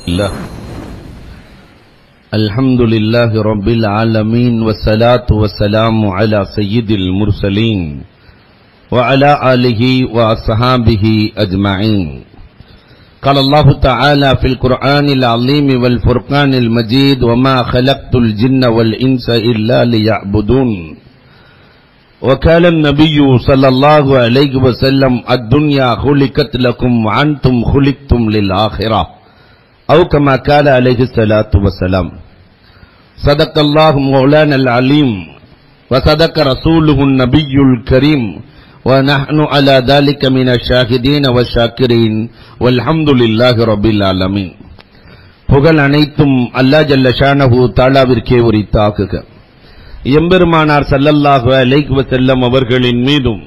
الله الحمد لله رب العالمين والصلاة والسلام على سيد المرسلين وعلى آله وأصحابه أجمعين. قال الله تعالى في القرآن العظيم والفرقان المجيد وما خلقت الجن والإنس إلا ليعبدون. وقال النبي صلى الله عليه وسلم الدنيا خلقت لكم وأنتم خلقتم للآخرة أو كما قال عليه الصلاة والسلام. صدق الله مولانا العليم وصدق رسوله النبي الكريم ونحن على ذلك من الشاهدين والشاكرين والحمد لله رب العالمين. புகழ் அனைத்தும் அல்லாஹ் ஜல்ல ஷானஹு தஆலாவிற்கே உரித்தாகுக. எம்பெருமானார் ஸல்லல்லாஹு அலைஹி வஸல்லம் அவர்களின் மீதும்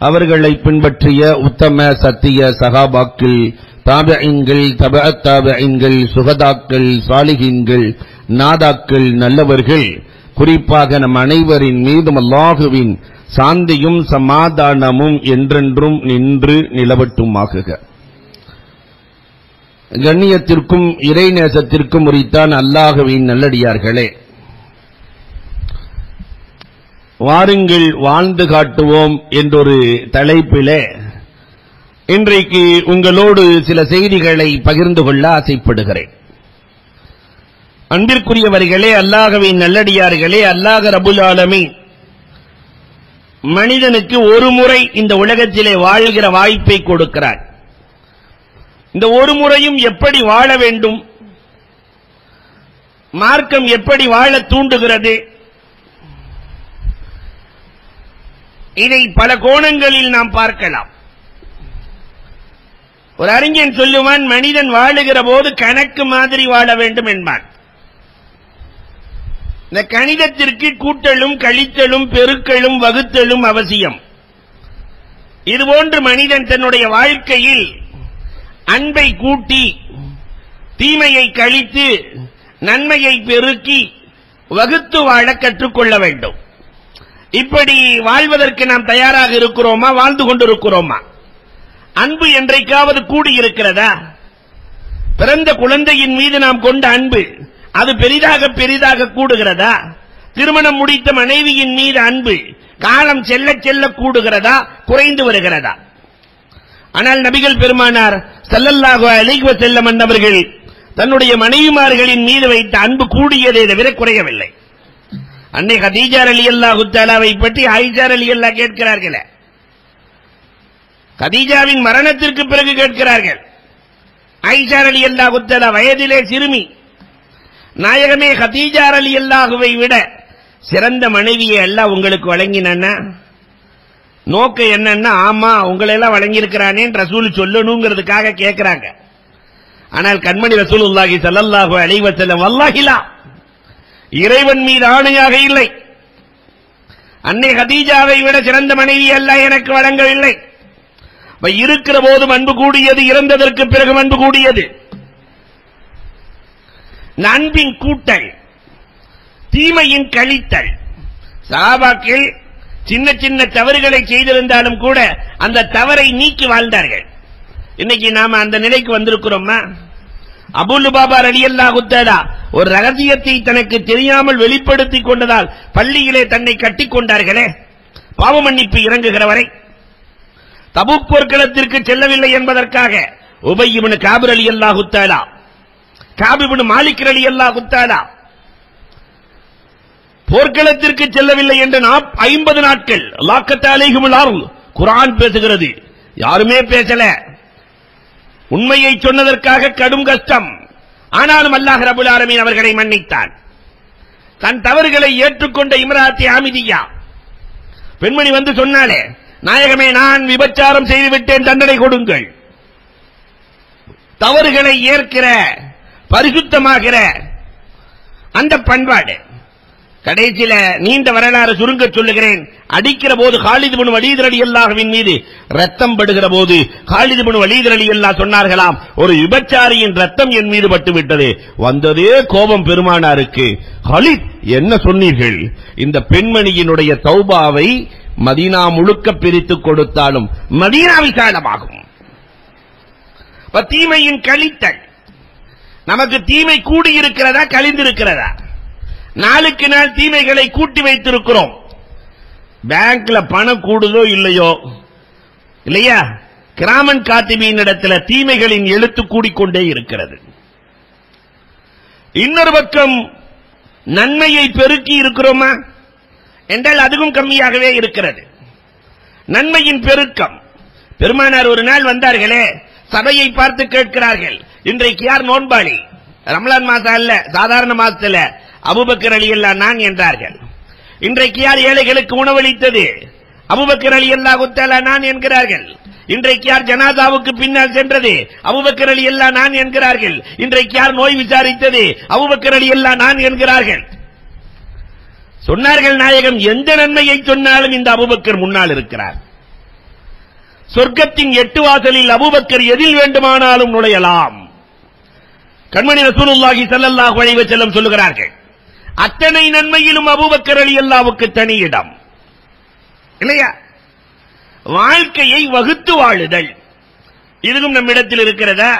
அவர்களை பின்பற்றிய உத்தம சத்திய சஹாபாக்கள், தாபிஈன்கள், தபஅத் தாபிஈன்கள், சுஹதாக்கள், சாலிஹீன்கள், நாதாக்கள், நல்லவர்கள், குறிப்பாக நம் அனைவரின் மீதும் அல்லாஹுவின் சாந்தியும் சமாதானமும் என்றென்றும் நின்று நிலவட்டுமாகுக. கண்ணியத்திற்கும் இறைநேசத்திற்கும் உரித்தான் அல்லாஹுவின் நல்லடியார்களே, வாருங்கள் வாழ்ந்து காட்டுவோம் என்றொரு தலைப்பிலே இன்றைக்கு உங்களோடு சில செய்திகளை பகிர்ந்து கொள்ள ஆசைப்படுகிறேன். அன்பிற்குரியவர்களே, அல்லாஹ்வின் நல்லடியார்களே, அல்லாஹ் ரப்புல் ஆலமீன் மனிதனுக்கு ஒரு முறை இந்த உலகத்திலே வாழ்கிற வாய்ப்பை கொடுக்கிறார். இந்த ஒரு முறையும் எப்படி வாழ வேண்டும், மார்க்கம் எப்படி வாழ தூண்டுகிறது, இதை பல கோணங்களில் நாம் பார்க்கலாம். ஒரு அறிஞன் சொல்லுவான், மனிதன் வாழுகிற போது கணக்கு மாதிரி வாழ வேண்டும் என்பான். இந்த கணிதத்திற்கு கூட்டலும் கழித்தலும் பெருக்கலும் வகுத்தலும் அவசியம். இதுபோன்று மனிதன் தன்னுடைய வாழ்க்கையில் அன்பை கூட்டி தீமையை கழித்து நன்மையை பெருக்கி வகுத்து வாழ கற்றுக்கொள்ள வேண்டும். இப்படி வாழ்வதற்கு நாம் தயாராக இருக்கிறோமா, வாழ்ந்து கொண்டிருக்கிறோமா? அன்பு என்றைக்காவது கூடியிருக்கிறதா? பிறந்த குழந்தையின் மீது நாம் கொண்ட அன்பு அது பெரிதாக பெரிதாக கூடுகிறதா? திருமணம் முடித்த மனைவியின் மீது அன்பு காலம் செல்ல செல்ல கூடுகிறதா, குறைந்து வருகிறதா? ஆனால் நபிகள் பெருமானார் ஸல்லல்லாஹு அலைஹி வஸல்லம் அவர்கள் தன்னுடைய மனைவிமார்களின் மீது வைத்த அன்பு கூடியதை தவிர குறையவில்லை. அன்னை கதீஜா ரலியல்லாஹு தஆலாவை பற்றி ஆயிஷா ரலியல்லாஹு கேட்கிறார்களே, கதீஜாவின் மரணத்திற்கு பிறகு கேட்கிறார்கள். ஆயிஷா ரலியல்லாஹு தஆலா வயதிலே சிறுமி, நாயகமே கதீஜா ரலியல்லாஹுவை விட சிறந்த மனைவியை அல்லாஹ் உங்களுக்கு வழங்கினான்னா நோக்கம் என்னன்னா, ஆமா உங்களை எல்லாம் வழங்கி இருக்கிறானே ரசூல் சொல்லணுங்கிறதுக்காக கேட்கிறாங்க. ஆனால் கண்மணி ரசூலுல்லாஹி ஸல்லல்லாஹு அலைஹி வஸல்லம் வல்லாஹிலா, இறைவன் மீது ஆணையாக இல்லை, அன்னை கதீஜாவை விட சிறந்த மனைவி அல்லாஹ் எனக்கு வழங்கவில்லை. இருக்கிற போதும் அன்பு கூடியது, இறந்ததற்கு பிறகு அன்பு கூடியது. அன்பின் கூட்டல், தீமையின் கழித்தல். சஹாபாக்கள் சின்ன சின்ன தவறுகளை செய்திருந்தாலும் கூட அந்த தவறை நீக்கி வாழ்ந்தார்கள். இன்னைக்கு நாம அந்த நிலைக்கு வந்திருக்கிறோமா? அபூ லுபாபா ரலியல்லாஹு தஆலா ஒரு ரகசியத்தை தனக்கு தெரியாமல் வெளிப்படுத்திக் கொண்டதால் பள்ளியிலே தன்னை கட்டிக் கொண்டார்களே, பாவ மன்னிப்பு இறங்குகிற வரை. தபூக் போர்க்களத்திற்கு செல்லவில்லை என்பதற்காக உபய் இப்னு கஅப் ரலியல்லாஹு தஆலா, கஅப் இப்னு மாலிக் ரலியல்லாஹு தஆலா போர்க்களத்திற்கு செல்லவில்லை என்று 50 நாட்கள் லாக்கத் அலைஹிமுல் அர்ள் குர்ஆன் பேசுகிறது. யாருமே பேசல. உண்மையை சொன்னதற்காக கடும் கஷ்டம். ஆனாலும் அல்லாஹ் ரப்பல் ஆலமீன் அவர்களை மன்னித்தான். தன் தவறுகளை ஏற்றுக்கொண்ட இம்ராத்தி ஆமிதியா பெண்மணி வந்து சொன்னாலே, நாயகமே நான் விபச்சாரம் செய்துவிட்டேன், தண்டனை கொடுங்கள். தவறுகளை ஏற்கிற, பரிசுத்தமாகிற அந்த பண்பாடு. கடைசியில நீண்ட வரலாறு சுருங்க சொல்லுகிறேன். அடிக்கிற போது காலித் இப்னு வலீத் ரலியல்லாஹுவின் மீது ரத்தம் படுகிற போது காலித் இப்னு வலீத் ரலியல்லாஹு சொன்னார்களாம், ஒரு விபச்சாரியின் ரத்தம் என் மீது பட்டு விட்டது. வந்ததே கோபம் பெருமானாருக்கு. காலித் என்ன சொன்னீர்கள்? இந்த பெண்மணியினுடைய தௌபாவை மதீனா முழுக்க பிரித்துக் கொடுத்தாலும் மதீனா விசாலமாகும். தீமையின் கழித்தல். நமக்கு தீமை கூடி இருக்கிறதா கழிந்திருக்கிறதா? நாளுக்கு நாள் தீமைகளை கூட்டி வைத்திருக்கிறோம். பேங்க்ல பணம் கூடுதோ இல்லையோ, இல்லையா, கிராமன் காத்திபியின் இடத்துல தீமைகளின் எழுத்து கூடிக்கொண்டே இருக்கிறது. இன்னொரு பக்கம் நன்மையை பெருக்கி இருக்கிறோமா என்றால் அதுவும் கம்மியாகவே இருக்கிறது. நன்மையின் பெருக்கம். பெருமானார் ஒரு நாள் வந்தார்களே, சபையை பார்த்து கேட்கிறார்கள், இன்றைக்கு யார் நோன்பாளி? ரமலான் மாசம் அல்ல, சாதாரண மாசத்துல அபூபக்கர் ரலியல்லாஹு நான் என்றார்கள். இன்றைக்கு யார் ஏழைகளுக்கு உணவளித்தது? அபூபக்கர் ரலியல்லாஹு தஆலா நான் என்கிறார்கள். இன்றைக்கு யார் ஜனாதாவுக்கு பின்னால் சென்றது? அபூபக்கர் ரலியல்லாஹு நான் என்கிறார்கள். இன்றைக்கு யார் நோய் விசாரித்தது? அபூபக்கர் ரலியல்லாஹு நான் என்கிறார்கள். சொன்னார்கள் நாயகம், எந்த நன்மையை சொன்னாலும் இந்த அபூபக்கர் முன்னால் இருக்கிறார். சொர்க்கத்தின் 8 வாசலில் அபூபக்கர் எதில் வேண்டுமானாலும் நுழையலாம். கண்மணி ரசூலுல்லாஹி ஸல்லல்லாஹு அலைஹி வஸல்லம் சொல்லுகிறார்கள், அத்தனை நன்மையிலும் அபூபக்கர் ரலியல்லாஹுவுக்கு தனி இடம். இல்லையா? வாழ்க்கையை வகுத்து வாழுதல் இதுவும் நம்மிடத்தில் இருக்கிறதா?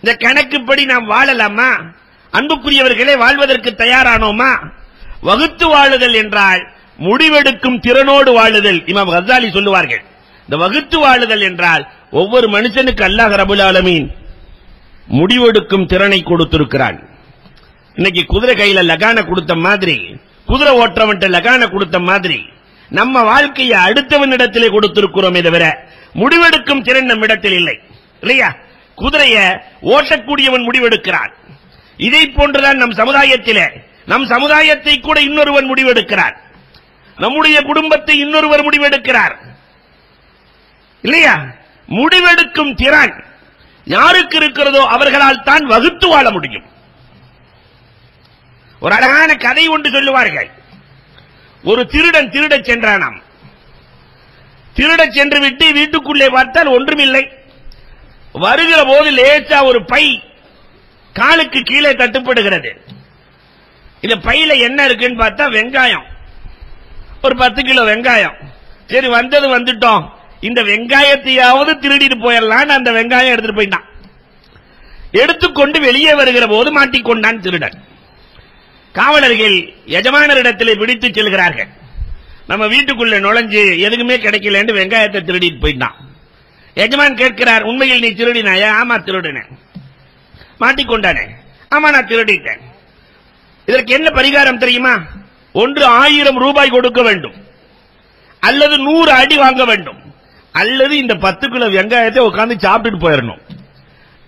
இந்த கணக்குப்படி நாம் வாழலாமா? அன்புக்குரியவர்களே, வாழ்வதற்கு தயாரானோமா? வகுத்து வாழுதல் என்றால் முடிவெடுக்கும் திறனோடு வாழுதல். இமாம் கஸாலி சொல்லுவார்கள், இந்த வகுத்து வாழுதல் என்றால் ஒவ்வொரு மனுஷனுக்கு அல்லாஹ் ரப்பல் ஆலமீன் முடிவெடுக்கும் திறனை கொடுத்திருக்கிறான். இன்னைக்கு குதிரை கையில லகான கொடுத்த மாதிரி, குதிரை ஓட்டுறவன்ட்ட லகான கொடுத்த மாதிரி நம்ம வாழ்க்கையை அடுத்தவனிடத்திலே கொடுத்திருக்கிறோமே தவிர முடிவெடுக்கும் திறன் நம்மிடத்தில் இல்லை. இல்லையா? குதிரையை ஓட்டக்கூடியவன் முடிவெடுக்கிறான். இதை போன்றுதான் நம் சமுதாயத்தை கூட இன்னொருவன் முடிவெடுக்கிறார். நம்முடைய குடும்பத்தை இன்னொருவர் முடிவெடுக்கிறார். இல்லையா? முடிவெடுக்கும் திறன் யாருக்கு இருக்கிறதோ அவர்களால் தான் வகுத்து வாழ முடியும். ஒரு அழகான கதை ஒன்று சொல்லுவார்கள். ஒரு திருடன் திருடச் சென்றானாம். திருடச் சென்று விட்டு வீட்டுக்குள்ளே பார்த்தால் ஒன்றுமில்லை. வருகிற போது லேசா ஒரு பை காலுக்கு கீழே தட்டுப்படுகிறது. இந்த பையில என்ன இருக்குன்னு பார்த்தா வெங்காயம், ஒரு 10 கிலோ வெங்காயம். சரி, வந்தது வந்துட்டோம், இந்த வெங்காயத்தையாவது திருடிட்டு போயிடலாம். அந்த வெங்காயம் எடுத்துட்டு போயிட்டான். எடுத்துக்கொண்டு வெளியே வருகிற போது மாட்டிக்கொண்டான் திருடன். காவலர்கள் எஜமானரிடத்திலே பிடித்து செல்கிறார்கள். நம்ம வீட்டுக்குள்ள நுழைஞ்சு எதுக்குமே கிடைக்கல என்று வெங்காயத்தை திருடிட்டு போயிட்டான். எஜமான் கேட்கிறார், உண்மையில் நீ திருடினாயா? ஆமா திருடினேன். மாட்டிக்கொண்டானே? ஆமா நான் திருடிட்டேன். இதற்கு என்ன பரிகாரம் தெரியுமா? ஒன்று 1000 ரூபாய் கொடுக்க வேண்டும், அல்லது 100 அடி வாங்க வேண்டும், அல்லது இந்த 10 கிலோ வெங்காயத்தை உட்கார்ந்து சாப்பிட்டுட்டு போயிடணும்.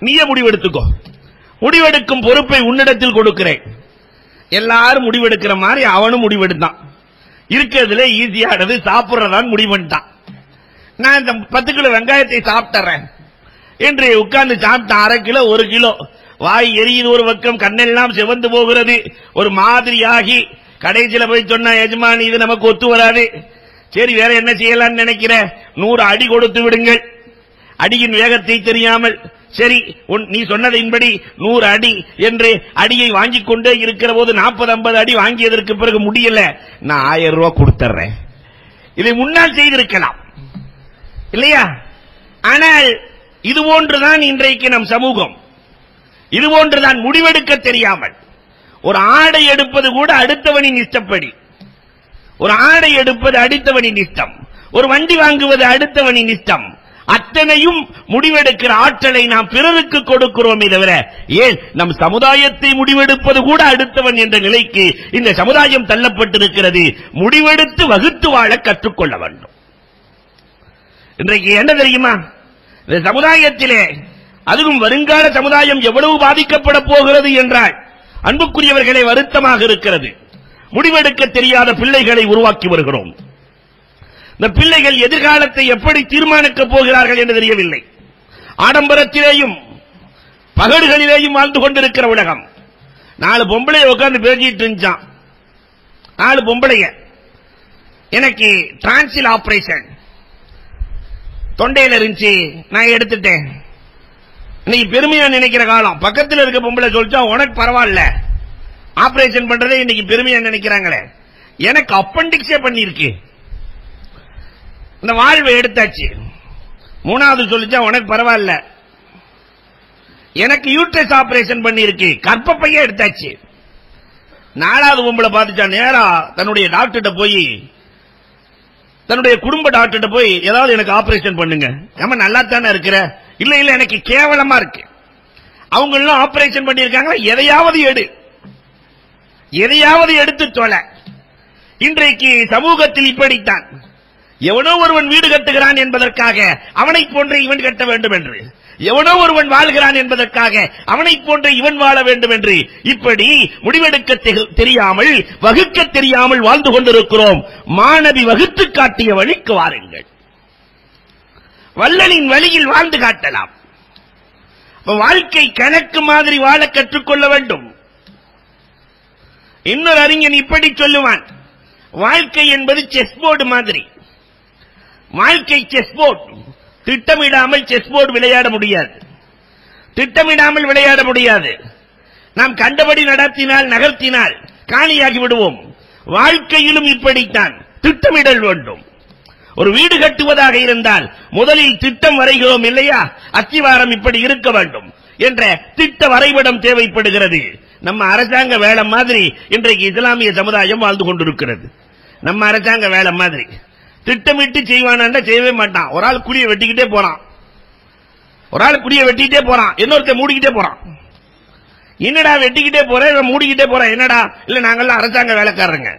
நீயே முடிவெடுத்துக்கோ. முடிவெடுக்கும் பொறுப்பை உன்னிடத்தில் கொடுக்கிறேன். எல்லாரும் முடிவெடுக்கிற மாதிரி அவனும் முடிவெடுத்தான். இருக்கிறதுல ஈஸியானது சாப்பிடுறதான் முடிவெடுத்தான். நான் இந்த 10 கிலோ வெங்காயத்தை சாப்பிட்டுறேன் என்று உட்கார்ந்து சாப்பிட்டான். 1/2 கிலோ 1 கிலோ. வாய் எரியுது, ஒரு பக்கம் கண்ணெல்லாம் சிவந்து போகிறது, ஒரு மாதிரியாகி கடைசியில போய் சொன்ன, எஜமானி இது நமக்கு ஒத்து வராது. சரி, வேற என்ன செய்யலாம்னு நினைக்கிற? 100 அடி கொடுத்து விடுங்கள். அடியின் வேகத்தை தெரியாமல், சரி நீ சொன்னதின்படி 100 அடி என்று அடியை வாங்கிக் கொண்டே இருக்கிற போது 40-50 அடி வாங்கியதற்கு பிறகு முடியல, நான் 1000 ரூபாய் கொடுத்துறேன். இதை முன்னால் செய்திருக்கலாம் இல்லையா? ஆனால் இது போன்றுதான் இன்றைக்கு நம் சமூகம். இது போன்றுதான் முடிவெடுக்க தெரியாமல். ஒரு ஆடை எடுப்பது கூட அடுத்தவனின் இஷ்டப்படி. ஒரு ஆடை எடுப்பது அடுத்தவனின் இஷ்டம். ஒரு வண்டி வாங்குவது அடுத்தவனின் இஷ்டம். அத்தனையும் முடிவெடுக்கிற ஆற்றலை நாம் பிறருக்கு கொடுக்கிறோமே தவிர, ஏன் நம் சமுதாயத்தை முடிவெடுப்பது கூட அடுத்தவன் என்ற நிலைக்கு இந்த சமுதாயம் தள்ளப்பட்டிருக்கிறது. முடிவெடுத்து வகுத்து வாழ கற்றுக்கொள்ள வேண்டும். இன்றைக்கு என்ன தெரியுமா? இந்த சமுதாயத்திலே, அதுவும் வருங்கால சமுதாயம் எவ்வளவு பாதிக்கப்பட போகிறது என்றால், அன்புக்குரியவர்களை வருத்தமாக இருக்கிறது. முடிவெடுக்க தெரியாத பிள்ளைகளை உருவாக்கி வருகிறோம். இந்த பிள்ளைகள் எதிர்காலத்தை எப்படி தீர்மானிக்கப் போகிறார்கள் என்று தெரியவில்லை. ஆடம்பரத்திலேயும் பகடுகளிலேயும் வாழ்ந்து கொண்டிருக்கிற உலகம். 4 பொம்பளை உட்கார்ந்து பேசிட்டு இருந்தான். 4 பொம்பளைய, எனக்கு டிரான்சில் ஆபரேஷன் தொண்டையில இருந்துச்சு, நான் எடுத்துட்டேன். இன்னைக்கு பெருமையா நினைக்கிற காலம். பக்கத்தில் இருக்க பொம்பளை சொல்லிச்சா, உனக்கு பரவாயில்ல, ஆபரேஷன் பண்றதே இன்னைக்கு பெருமையா நினைக்கிறாங்களே, எனக்கு அப்பண்டிக்ஸே பண்ணிருக்கு, இந்த வாழ்வை எடுத்தாச்சு. 3வது சொல்லிச்சா, உனக்கு பரவாயில்ல, எனக்கு யூட்ரஸ் ஆபரேஷன் பண்ணிருக்கு, கர்ப்பப்பைய எடுத்தாச்சு. 4வது பொம்பளை பார்த்துச்சா நேரா தன்னுடைய டாக்டர்கிட்ட போய், தன்னுடைய குடும்ப டாக்டர்கிட்ட போய் ஏதாவது எனக்கு ஆபரேஷன் பண்ணுங்க. ஏமா நல்லா தானே இருக்கிற? இல்ல இல்ல எனக்கு கேவலமா இருக்கு. அவங்க எல்லாம் ஆபரேஷன் பண்ணிருக்காங்க, எதையாவது எடுத்து தொலை. இன்றைக்கு சமூகத்தில் இப்படித்தான். எவனோ ஒருவன் வீடு கட்டுகிறான் என்பதற்காக அவனை போன்ற இவன் கட்ட வேண்டும் என்று, எவனோ ஒருவன் வாழ்கிறான் என்பதற்காக அவனை போன்ற இவன் வாழ வேண்டும் என்று, இப்படி முடிவெடுக்க தெரியாமல், வகுக்க தெரியாமல் வாழ்ந்து கொண்டிருக்கிறோம். மாணவி வகுத்து காட்டிய வழிக்கு வாருங்கள். வள்ளலின் வழியில் வாழ்ந்து காட்டலாம். வாழ்க்கை கணக்கு மாதிரி வாழ கற்றுக்கொள்ள வேண்டும். இன்னொரு அறிஞன் இப்படி சொல்லுவான், வாழ்க்கை என்பது செஸ் போர்டு மாதிரி. வாழ்க்கை செஸ் போர்டு. திட்டமிடாமல் செஸ் போர்டு விளையாட முடியாது. திட்டமிடாமல் விளையாட முடியாது. நாம் கண்டபடி நடத்தினால், நகர்த்தினால் காலியாகி விடுவோம். வாழ்க்கையிலும் இப்படித்தான் திட்டமிடல் வேண்டும். ஒரு வீடு கட்டுவதாக இருந்தால் முதலில் திட்டம் வரைகிறோம் இல்லையா? அஸ்திவாரம் இப்படி இருக்க வேண்டும் என்ற திட்ட வரைபடம் தேவைப்படுகிறது. நம்ம அரசாங்க வேலை மாதிரி இன்றைக்கு இஸ்லாமிய சமுதாயம் வாழ்ந்து கொண்டிருக்கிறது. நம்ம அரசாங்க வேலை மாதிரி திட்டமிட்டு செய்வானா? செய்யவே மாட்டான். ஒரு ஆள் குடியை வெட்டிக்கிட்டே போறான், இன்னொருத்த மூடிக்கிட்டே போறான். என்னடா வெட்டிக்கிட்டே போற, மூடிக்கிட்டே போற, என்னடா? இல்ல நாங்கெல்லாம் அரசாங்க வேலைக்காரங்க.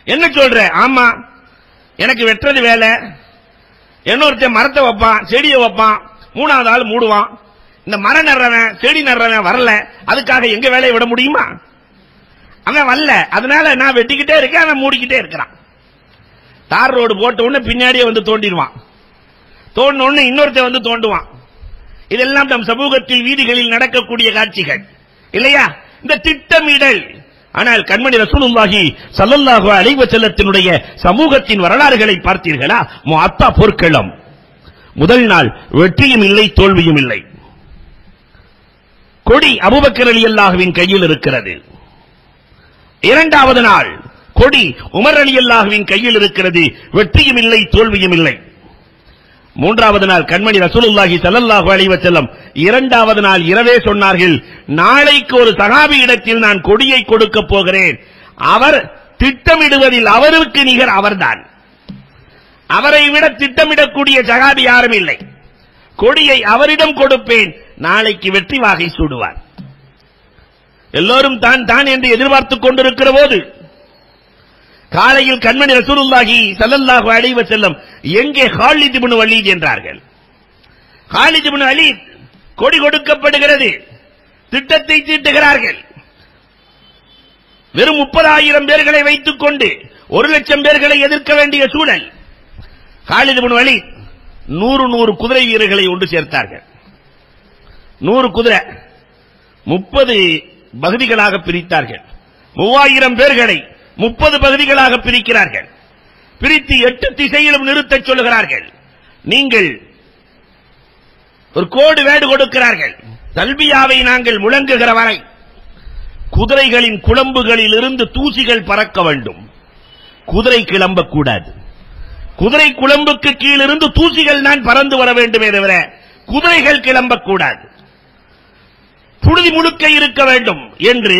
என்ன சொல்ற? ஆமா எனக்கு வெட்டுறது வேலை. இன்னொருத்த மரத்தை வைப்பான், செடியை வைப்பான், 3வது ஆள் மூடுவான். இந்த மரம் நடுறவன், செடி நடுறவன் வரல, அதுக்காக எங்க வேலையை விட முடியுமா? அவன் வரல, அதனால நான் வெட்டிக்கிட்டே இருக்கேன், அவன் மூடிக்கிட்டே இருக்கிறான். தார் ரோடு போட்ட உடனே பின்னாடியே வந்து தோண்டிடுவான், தோண்டின உடனே இன்னொருத்த வந்து தோண்டுவான். இதெல்லாம் நம் சமூகத்தில் வீதிகளில் நடக்கக்கூடிய காட்சிகள் இல்லையா? இந்த திட்டமிடல். ஆனால் கண்மணி ரசூலுல்லாஹி ஸல்லல்லாஹு அலைஹி வஸல்லத்தினுடைய சமூகத்தின் வரலாறுகளை பார்த்தீர்களா? முஅத்தா போர்க்களம். முதல் நாள் வெற்றியும் இல்லை, தோல்வியும் இல்லை. கொடி அபூபக்கர் ரலியல்லாஹுவின் கையில் இருக்கிறது. 2வது நாள் கொடி உமர் ரலியல்லாஹுவின் கையில் இருக்கிறது. வெற்றியும் இல்லை, தோல்வியும் இல்லை. 3வது நாள் கண்மணி ரசூலுல்லாஹி ஸல்லல்லாஹு அலைஹி வஸல்லம் 2வது நாள் இரவே சொன்னார்கள், நாளைக்கு ஒரு சஹாபி இடத்தில் நான் கொடியை கொடுக்க போகிறேன். அவர் திட்டமிடுவதில் அவருக்கு நிகர் அவர்தான். அவரை விட திட்டமிடக்கூடிய சஹாபி யாரும் இல்லை. கொடியை அவரிடம் கொடுப்பேன், நாளைக்கு வெற்றி வாகை சூடுவார். எல்லோரும் தான் தான் என்று எதிர்பார்த்துக் கொண்டிருக்கிற போது காலையில் கண்மணி ரசூலுல்லாஹி ஸல்லல்லாஹு அலைஹி வஸல்லம் எங்கே காலித் இப்னு வலீத் என்றார்கள். காலித் இப்னு வலீத் கொடி கொடுக்கப்படுகிறது, திட்டத்தை தீட்டுகிறார்கள். வெறும் 30,000 பேர்களை வைத்துக் கொண்டு 1,00,000 பேர்களை எதிர்க்க வேண்டிய சூழல். காலித் இப்னு வலீத் 100 குதிரை வீரர்களை ஒன்று சேர்த்தார்கள். 100 குதிரை 30 பகுதிகளாக பிரித்தார்கள். 3000 பேர்களை 30 பகுதிகளாக பிரிக்கிறார்கள். பிரித்து 8 திசையிலும் நிறுத்தச் சொல்லுகிறார்கள். நீங்கள் ஒரு கோடு வேடு கொடுக்கிறார்கள். தல்பியாவை நாங்கள் முழங்குகிற வரை குதிரைகளின் குளம்புகளில் இருந்து தூசிகள் பறக்க வேண்டும். குதிரை கிளம்பக்கூடாது. குதிரை குளம்புக்கு கீழிருந்து தூசிகள் தான் பறந்து வர வேண்டுமே தவிர குதிரைகள் கிளம்பக்கூடாது. புழுதி முழுக்க இருக்க வேண்டும் என்று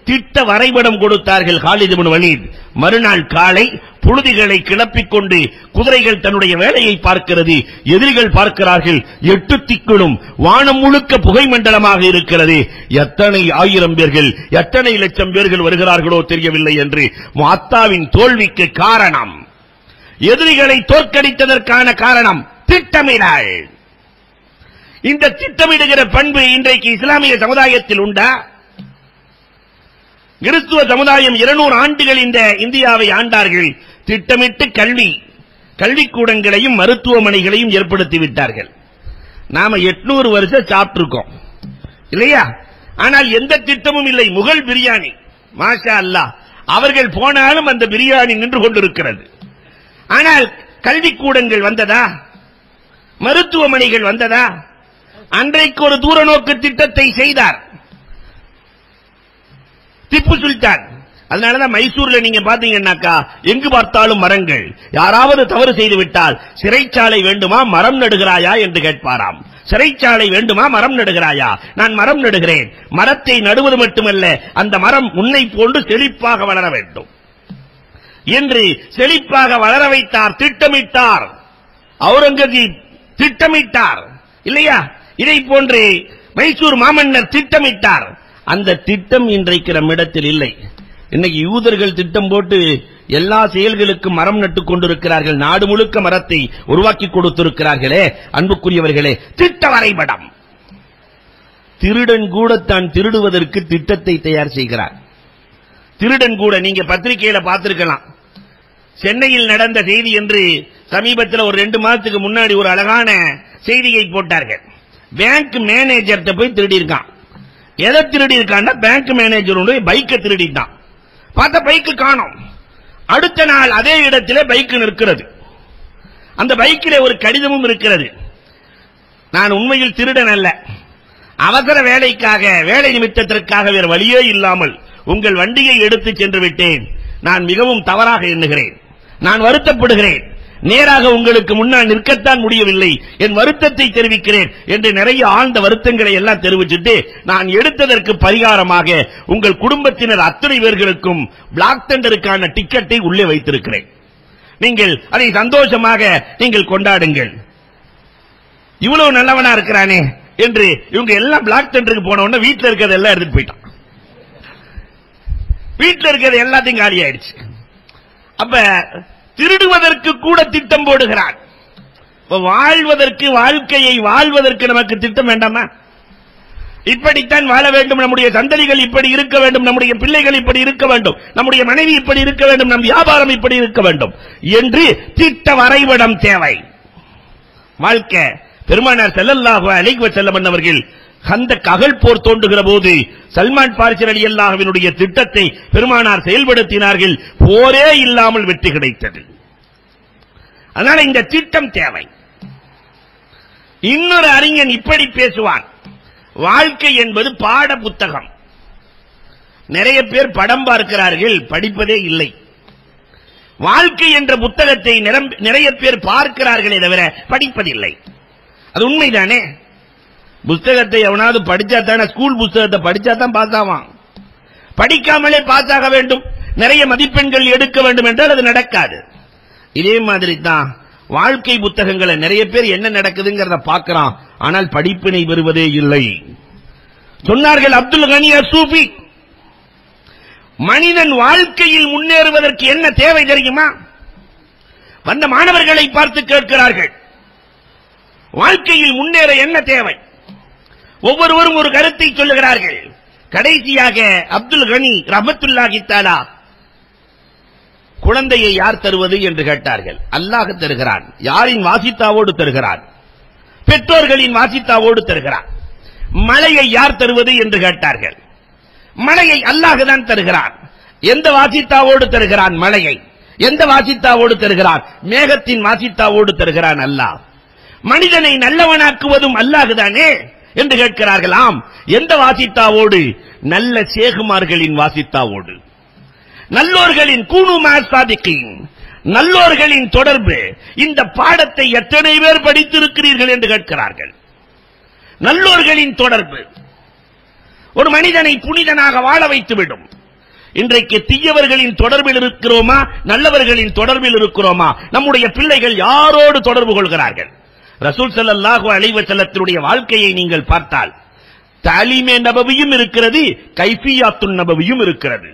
திட்ட வரைபடம் கொடுத்தார்கள் காலித் இப்னு வலீத். மறுநாள் காலை புழுதிகளை கிளப்பிக் கொண்டு குதிரைகள் தன்னுடைய வேலையை பார்க்கிறது. எதிரிகள் பார்க்கிறார்கள். 8 திக்குகளும் வானம் முழுக்க புகை மண்டலமாக இருக்கிறது. எத்தனை 1000 பேர்கள், எத்தனை லட்சம் பேர்கள் வருகிறார்களோ தெரியவில்லை என்று முஅத்தாவின் தோல்விக்கு காரணம், எதிரிகளை தோற்கடித்ததற்கான காரணம் திட்டமிடல். இந்த திட்டமிடுகிற பண்பு இன்றைக்கு இஸ்லாமிய சமுதாயத்தில் உண்டா? கிறிஸ்துவ சமுதாயம் 200 ஆண்டுகள் இந்த இந்தியாவை ஆண்டார்கள். திட்டமிட்டு கல்விக்கூடங்களையும் மருத்துவமனைகளையும் ஏற்படுத்தி விட்டார்கள். நாம 800 வருஷம் சாப்பிட்டிருக்கோம் இல்லையா? ஆனால் எந்த திட்டமும் இல்லை. முகல் பிரியாணி, மாஷா அல்லாஹ், அவர்கள் போனாலும் அந்த பிரியாணி நின்று கொண்டிருக்கிறது. ஆனால் கல்விக்கூடங்கள் வந்ததா? மருத்துவமனைகள் வந்ததா? அன்றைக்கு ஒரு தூர நோக்கு திட்டத்தை செய்தார் திப்பு சுல்தான். அதனாலதான் மைசூர்ல நீங்க பாத்தீங்கன்னாக்கா எங்கு பார்த்தாலும் மரங்கள். யாராவது தவறு செய்து விட்டால் சிறைச்சாலை வேண்டுமா, மரம் நடுகிறாயா என்று கேட்பாராம். சிறைச்சாலை வேண்டுமா? மரம் நடுகிறாயா? நான் மரம் நடுகிறேன். மரத்தை நடுவது மட்டுமல்ல, அந்த மரம் உன்னை போன்று செழிப்பாக வளர வேண்டும் என்று செழிப்பாக வளர வைத்தார், திட்டமிட்டார். அவுரங்கசீப் திட்டமிட்டார் இல்லையா? இதை போன்று மைசூர் மாமன்னர் திட்டமிட்டார். அந்த திட்டம் இன்றைக்கு நம்மிடத்தில் இல்லை. இன்னைக்கு யூதர்கள் திட்டம் போட்டு எல்லா செயல்களுக்கும் மரம் நட்டுக் கொண்டிருக்கிறார்கள். நாடு முழுக்க மரத்தை உருவாக்கி கொடுத்திருக்கிறார்களே. அன்புக்குரியவர்களே, திட்ட வரைபடம். திருடன் கூட தான் திருடுவதற்கு திட்டத்தை தயார் செய்கிறார். திருடன் கூட நீங்க பத்திரிகையில பார்த்திருக்கலாம். சென்னையில் நடந்த செய்தி என்று சமீபத்தில் ஒரு 2 மாதத்துக்கு முன்னாடி ஒரு அழகான செய்தியை போட்டார்கள். பேங்க் மேனேஜர்கிட்ட போய் திருடி இருக்கான். எதை திருடி இருக்கான்னா, பேங்க் மேனேஜருடைய பைக்கை திருடிட்டான். பார்த்த பைக்கு காணோம். அடுத்த நாள் அதே இடத்திலே பைக் நிற்கிறது. அந்த பைக்கிலே ஒரு கடிதமும் இருக்கிறது. நான் உண்மையில் திருடன் அல்ல, அவசர வேலைக்காக, வேலை நிமித்தத்திற்காக வேறு வழியே இல்லாமல் உங்கள் வண்டியை எடுத்து சென்று விட்டேன். நான் மிகவும் தவறாக எண்ணுகிறேன். நான் வருத்தப்படுகிறேன். நேராக உங்களுக்கு முன்னால் நிற்கத்தான் முடியவில்லை. என் வருத்தத்தை தெரிவிக்கிறேன் என்று நிறைய ஆழ்ந்த வருத்தங்களை எல்லாம் தெரிவிச்சுட்டு, நான் எடுத்ததற்கு பரிகாரமாக உங்கள் குடும்பத்தினர் அத்தனை பேர்களுக்கும் பிளாக் தண்டருக்கான டிக்கெட்டை உள்ளே வைத்திருக்கிறேன். நீங்கள் அதை சந்தோஷமாக நீங்கள் கொண்டாடுங்கள். இவ்வளவு நல்லவனா இருக்கிறானே என்று இவங்க எல்லாம் பிளாக் தண்டருக்கு போன உடனே வீட்டில் இருக்கிறது எல்லாம் எடுத்துட்டு போயிட்டான். வீட்டில் இருக்கிறது எல்லாத்தையும் காலி ஆயிடுச்சு. அப்ப திருடுவதற்கு கூட திட்டம் போடுகிறான். வாழ்வதற்கு, வாழ்க்கையை வாழ்வதற்கு நமக்கு திட்டம் வேண்டாமா? இப்படித்தான் வாழ வேண்டும், நம்முடைய சந்ததிகள் இப்படி இருக்க வேண்டும், நம்முடைய பிள்ளைகள் இப்படி இருக்க வேண்டும், நம்முடைய மனைவி இப்படி இருக்க வேண்டும், நம் வியாபாரம் இப்படி இருக்க வேண்டும் என்று திட்ட வரைபடம் தேவை. வாழ்க்கை பெருமானார் ஸல்லல்லாஹு அலைஹி வஸல்லம் அவர்கள் அந்த ககல் போர் தோன்றுகிற போது சல்மான் பார்சி ரலியல்லாஹு அன்ஹுவினுடைய திட்டத்தை பெருமானார் செயல்படுத்தினார்கள். போரே இல்லாமல் வெற்றி கிடைத்தது. அதனால இந்த திட்டம் தேவை. இன்னொரு அறிஞன் இப்படி பேசுவான், வாழ்க்கை என்பது பாட புத்தகம். நிறைய பேர் படம் பார்க்கிறார்கள், படிப்பதே இல்லை. வாழ்க்கை என்ற புத்தகத்தை நிறைய பேர் பார்க்கிறார்களே தவிர படிப்பதில்லை. அது உண்மைதானே? புத்தகத்தை எவனாவது படிச்சா தானே, ஸ்கூல் புத்தகத்தை படிச்சா தான் பாஸ் ஆவான். படிக்காமலே பாஸ் ஆக வேண்டும், நிறைய மதிப்பெண்கள் எடுக்க வேண்டும் என்றால் அது நடக்காது. இதே மாதிரி தான் வாழ்க்கை புத்தகங்களை நிறைய பேர் என்ன நடக்குதுங்கிறத பார்க்கிறான், ஆனால் படிப்பினை பெறுவதே இல்லை. சொன்னார்கள் அப்துல் கனி அஸ்ஸூஃபி, மனிதன் வாழ்க்கையில் முன்னேறுவதற்கு என்ன தேவை தெரியுமா? வந்த மாணவர்களை பார்த்து கேட்கிறார்கள், வாழ்க்கையில் முன்னேற என்ன தேவை? ஒவ்வொருவரும் ஒரு கருத்தை சொல்லுகிறார்கள். கடைசியாக அப்துல் கனி ரஹ்மத்துல்லாஹி தஆலா, குழந்தையை யார் தருவது என்று கேட்டார்கள். அல்லாஹ் தருகிறான். யாரின் வாசித்தாவோடு தருகிறான்? பெற்றோர்களின் வாசித்தாவோடு தருகிறான். மழையை யார் தருவது என்று கேட்டார்கள். மழையை அல்லாஹ் தான் தருகிறான். எந்த வாசித்தாவோடு தருகிறான்? மழையை. எந்த வாசித்தாவோடு தருகிறான்? மேகத்தின் வாசித்தாவோடு தருகிறான் அல்லாஹ். மனிதனை நல்லவனாக்குவதும் அல்லாஹ் தானே என்று கேட்கிறார்கள். ஆம். எந்த வாசித்தாவோடு? நல்ல சேகுமார்களின் வாசித்தாவோடு, நல்லோர்களின் கூனுமா சாதிக்கின், நல்லோர்களின் தொடர்பு. இந்த பாடத்தை எத்தனை பேர் படித்திருக்கிறீர்கள் என்று கேட்கிறார்கள். நல்லோர்களின் தொடர்பு ஒரு மனிதனை புனிதனாக வாழ வைத்துவிடும். இன்றைக்கு தீயவர்களின் தொடர்பில் இருக்கிறோமா, நல்லவர்களின் தொடர்பில் இருக்கிறோமா? நம்முடைய பிள்ளைகள் யாரோடு தொடர்பு கொள்கிறார்கள்? ரசூல் ஸல்லல்லாஹு அலைஹி வஸல்லத்தினுடைய வாழ்க்கையை நீங்கள் பார்த்தால் தாலீமே நபவியும் இருக்கிறது, கைஃபியாத்துன் நபவியும் இருக்கிறது.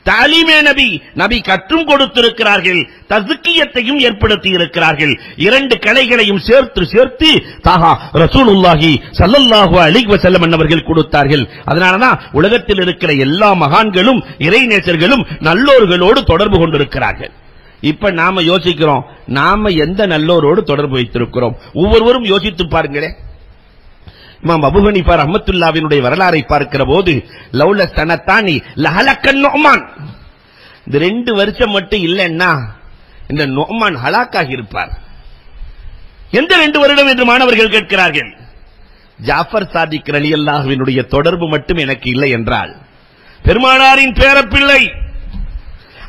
தாலீமே நபி கற்றும் கொடுத்திருக்கிறார்கள், தஸ்கியத்தையும் ஏற்படுத்தி இருக்கிறார்கள். இரண்டு கலைகளையும் சேர்த்து ரசூலுல்லாஹி ஸல்லல்லாஹு அலைஹி வஸல்லம் அவர்கள் கொடுத்தார்கள். அதனாலதான் உலகத்தில் இருக்கிற எல்லா மகான்களும் இறைநேசர்களும் நல்லோர்களோடு தொடர்பு கொண்டிருக்கிறார்கள். இப்ப நாம யோசிக்கிறோம், நாம எந்த நல்லோரோடு தொடர்பு வைத்திருக்கிறோம்? ஒவ்வொருவரும் யோசித்து பாருங்களேன். இமாம் அபூ ஹனீஃபா ரஹ்மத்துல்லாஹினுடைய வரலாறை பார்க்கிற போது லௌல சனத்தானி லஹலக்கன் நுஅமான், இந்த 2 வருஷம் மட்டும் இல்லைன்னா இந்த நுஅமான் ஹலாக்காகி இருப்பார். எந்த 2 வருடம் என்று மாணவர்கள் கேட்கிறார்கள். ஜாஃபர் சாதிக் ரலியல்லாஹுவினுடைய தொடர்பு மட்டும் எனக்கு இல்லை என்றால், பெருமானாரின் பேரப்பிள்ளை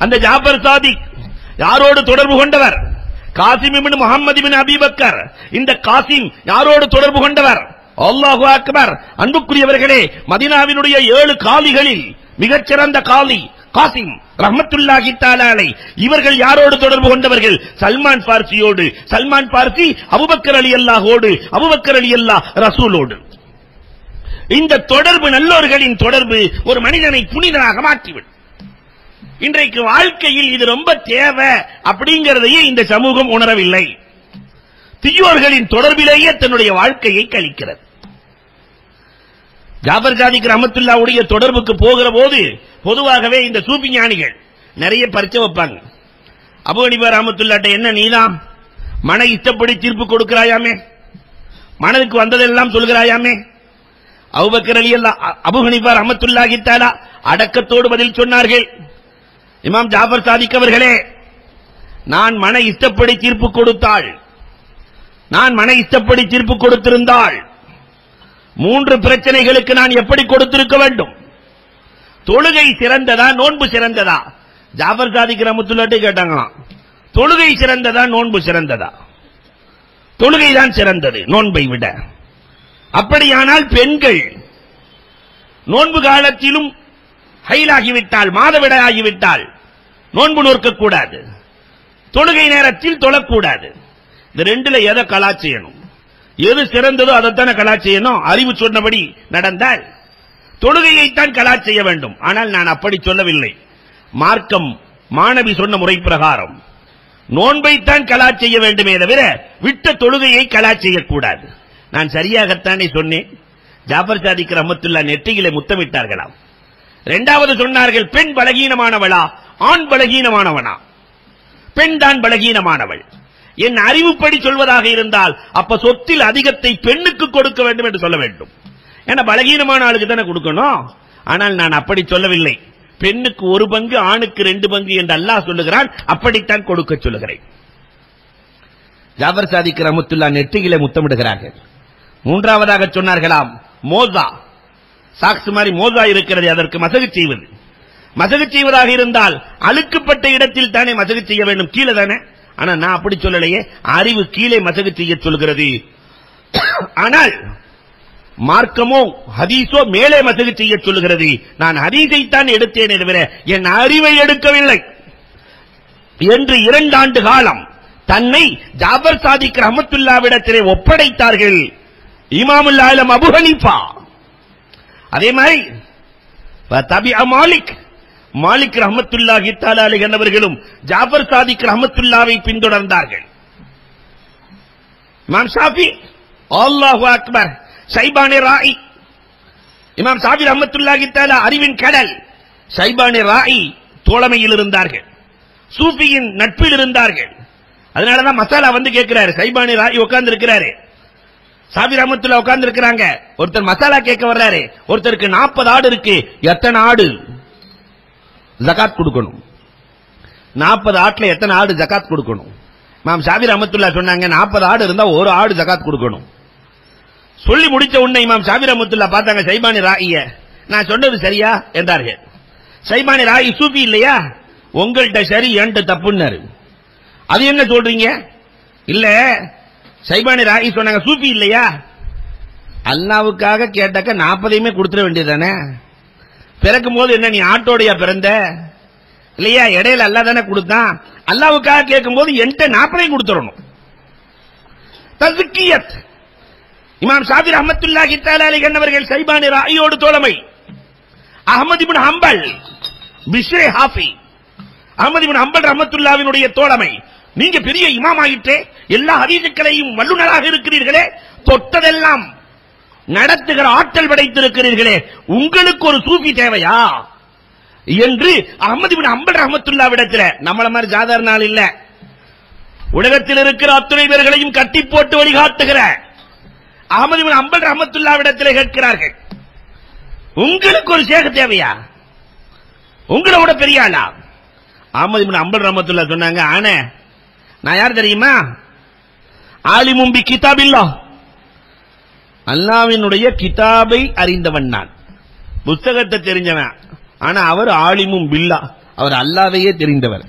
அந்த ஜாஃபர் சாதிக் யாரோடு தொடர்பு கொண்டவர்? காசிம் இப்னு முஹம்மது இப்னு அபீ பக்கர். இந்த காசிம் யாரோடு தொடர்பு கொண்டவர்? அல்லாஹு அக்பர். அன்புக்குரியவர்களே, மதீனாவினுடைய 7 காலிகளில் மிகச்சிறந்த காலி காசிம் ரஹ்மத்துல்லாஹி தஆலா அலைஹி. இவர்கள் யாரோடு தொடர்பு கொண்டவர்கள்? சல்மான் பார்சியோடு. சல்மான் பார்சி அபூபக்கர் ரலியல்லாஹோடு, அபூபக்கர் ரலியல்லாஹ் ரசூலோடு. இந்த தொடர்பு, நல்லோர்களின் தொடர்பு ஒரு மனிதனை புனிதனாக மாற்றிவிடும். இன்றைக்கு வாழ்க்கையில் இது ரொம்ப தேவை அப்படிங்கறதையே இந்த சமூகம் உணரவில்லை. தீயோர்களின் தொடர்பிலேயே தன்னுடைய வாழ்க்கையை கழிக்கிறது. ஜாபர் சாதிக் ரஹ்மத்துல்லாஹ்வுடைய தொடர்புக்கு போகிற போது பொதுவாகவே இந்த சூஃபி ஞானிகள் நிறைய பரிச்சை வைப்பாங்க. அபூ ஹனீஃபா ரஹ்மத்துல்லாஹ் என்ன நீலாம் மன இஷ்டப்படி தீர்ப்பு கொடுக்கிறாயாமே, மனதுக்கு வந்ததெல்லாம் சொல்கிறாயாமே. அபூபக்கர் ரலியல்லாஹு அபூ ஹனீஃபா ரஹ்மத்துல்லாஹி தஆலா அடக்கத்தோடு பதில் சொன்னார்கள். இமாம் ஜாபர் சாதிக் அவர்களே, நான் மன இஷ்டப்படி தீர்ப்பு கொடுத்தாள், நான் மன இஷ்டப்படி தீர்ப்பு கொடுத்திருந்தாள் 3 பிரச்சனைகளுக்கு நான் எப்படி கொடுத்திருக்க வேண்டும்? தொழுகை சிறந்ததா, நோன்பு சிறந்ததா? ஜாபர் சாதிக் ரஹ்மத்துல்லாஹி கேட்டாங்களாம், தொழுகை சிறந்ததா, நோன்பு சிறந்ததா? தொழுகைதான் சிறந்தது நோன்பை விட. அப்படியானால் பெண்கள் நோன்பு காலத்திலும் ஹைலாகிவிட்டால், மாதவிடாகிவிட்டால் நோன்பு நோக்கக்கூடாது, தொழுகை நேரத்தில் தொழக்கூடாது. இந்த ரெண்டுல எதை கலா செய்யணும்? எது சிறந்ததோ அதைத்தான கலா செய்யணும். அறிவு சொன்னபடி நடந்தால் தொழுகையைத்தான் கலா செய்ய வேண்டும். ஆனால் நான் அப்படி சொல்லவில்லை. மார்க்கம் மாணவி சொன்ன முறை பிரகாரம் நோன்பைத்தான் கலா செய்ய வேண்டுமே தவிர விட்ட தொழுகையை கலா செய்யக்கூடாது. நான் சரியாகத்தானே சொன்னேன். ஜாபர் சாதிக் ரஹ்மத்துல்லாஹ் நெற்றியிலே முத்தமிட்டார்களாம். இரண்டாவது சொன்னார்கள், பெண் பலகீனமானவளா, ஆண் பலகீனமானவனா? பெண் தான் பலகீனமானவள். என் அறிவுப்படி சொல்வதாக இருந்தால் அப்ப சொத்தில் அதிகத்தை பெண்ணுக்கு கொடுக்க வேண்டும் என்று சொல்ல வேண்டும். ஏன்னா பலகீனமான ஆளுக்கு தானே கொடுக்கணும். ஆனால் நான் அப்படி சொல்லவில்லை. பெண்ணுக்கு 1 பங்கு, ஆணுக்கு 2 பங்கு என்று அல்லாஹ் சொல்லுகிறான். அப்படித்தான் கொடுக்க சொல்லுகிறேன். ஜாபர் சாதிக் ரஹ்மத்துல்லாஹ் நெற்றியிலே முத்தமிடுகிறார்கள். மூன்றாவதாக சொன்னார்களாம், மோசா, சாக்ஸ் மாதிரி மோசா இருக்கிறது, அதற்கு மசகு செய்வது. மசகு செய்வதாக இருந்தால் அழுக்குப்பட்ட இடத்தில் தானே மசகு செய்ய வேண்டும், கீழே தானே. ஆனா நான் அப்படி சொல்லலையே, அறிவு கீழே மசகு செய்ய சொல்கிறது. ஆனால் மார்க்கமோ ஹதீஸோ மேலே மசகு செய்ய சொல்லுகிறது. நான் ஹதீஸைத்தான் எடுத்தேனே தவிர என் அறிவை எடுக்கவில்லை என்று 2 ஆண்டு காலம் தன்னை ஜாபர் சாதிக் ரஹ்மத்துல்லாஹ்விடத்திலே ஒப்படைத்தார்கள் இமாமுல் ஆலம் அபூ ஹனீஃபா. அதே மாதிரி மாலிக் ரஹ்மத்துல்லாஹி தஆலா அலைஹி அவர்களும் ஜாபர் சாதிக் ரஹ்மத்துல்லாஹ்வை பின்தொடர்ந்தார்கள். இமாம் ஷாஃபி, அல்லாஹு அக்பர், ஷைபானி ராயி, இமாம் ஷாஃபி ரஹ்மத்துல்லாஹி தஆலா அறிவின் கடல். ஷைபானி ராயி தோழமையில் இருந்தார்கள், சூஃபியின் நட்பில் இருந்தார்கள். அதனாலதான் மசாலா வந்து கேட்கிறாரு. ஷைபானி ராயி உட்கார்ந்து இருக்கிறாரு, ஷாஃபி ரஹ்மத்துல்லாஹ் உட்கார்ந்து இருக்கிறாங்க. ஒருத்தர் மசாலா கேட்க வர்றாரு. ஒருத்தருக்கு 40 ஆடு இருக்கு, எத்தனை ஆடு ஜகாத் கொடுக்கணும்? 40 ஆட்டுல எத்தனை ஆடு ஜகாத் கொடுக்கணும்? இமாம் ஷாஃபி ரஹ்மத்துல்லாஹ் சொன்னாங்க, 40 ஆடு இருந்தா 1 ஆடு ஜகாத் கொடுக்கணும். சொல்லி முடிச்ச உடனே இமாம் ஷாஃபி ரஹ்மத்துல்லாஹ் பார்த்தாங்க ஷைபானி ராயிய. நான் சொன்னது சரியா என்றார்கள். ஷைபானி ராயி சூஃபி இல்லையா? உங்கள்கிட்ட சரி, என்கிட்ட தப்புன்னாரு. அது என்ன சொல்றீங்க? இல்ல, ஷைபானி ராயி சொன்னாங்க சூஃபி இல்லையா? அல்லாவுக்காக கேட்டாக்க 40ஐயுமே கொடுத்துட வேண்டியதானே. பிறக்கும் போது என்ன நீ ஆட்டோடையா பிறந்த? இல்லையா, இடையில அல்லாஹ் தானே கொடுத்தான். அல்லாவுக்காக கேட்கும் போது என்கிட்ட 40ஐயும் கொடுத்துடணும். தஸ்கியத். இமாம் ஷாஃபி ரஹ்மத்துல்லாஹி தஆலா அலைஹி அவர்கள் ஷைபானி ராயியோடு தோழமை. அஹ்மத் இப்னு ஹம்பல், பிஷ்ரே ஹாஃபி, அஹ்மத் இப்னு ஹம்பல் ரஹ்மத்துல்லாஹினுடைய தோழமை. நீங்க பெரிய இமாம் ஆயிற்றே, எல்லா ஹதீஸுக்களையும் வல்லுநராக இருக்கிறீர்களே, தொட்டதெல்லாம் நடத்துகிற ஆற்றல் படைத்திருக்கிறீர்களே, உங்களுக்கு ஒரு சூஃபி தேவையா என்று அஹ்மத் இப்னு ஹம்பல் ரஹ்மத்துல்லாஹ்விடத்தில், நம்மள மாதிரி சாதாரண ஆள் இல்ல, உலகத்தில் இருக்கிற அத்தனை பேர்களையும் கட்டி போட்டு வழிகாட்டுகிற அஹ்மத் இப்னு ஹம்பல் ரஹ்மத்துல்லாஹ்விடத்தில் கேட்கிறார்கள், உங்களுக்கு ஒரு ஷேக் தேவையா? உங்களோட பெரிய ஆளா? அஹ்மத் இப்னு ஹம்பல் ரஹ்மத்துல்லாஹ் சொன்னாங்க, ஆனே நான் யார் தெரியுமா? ஆலிமும் பி கிதாபில்லாஹ், அல்லாஹ்வினுடைய கிதாபை அறிந்தவன் நான். புத்தகத்தை தெரிஞ்சவன். ஆனா அவர் ஆலிமும் பில்லாஹ், அவர் அல்லாஹ்வையே தெரிந்தவர்.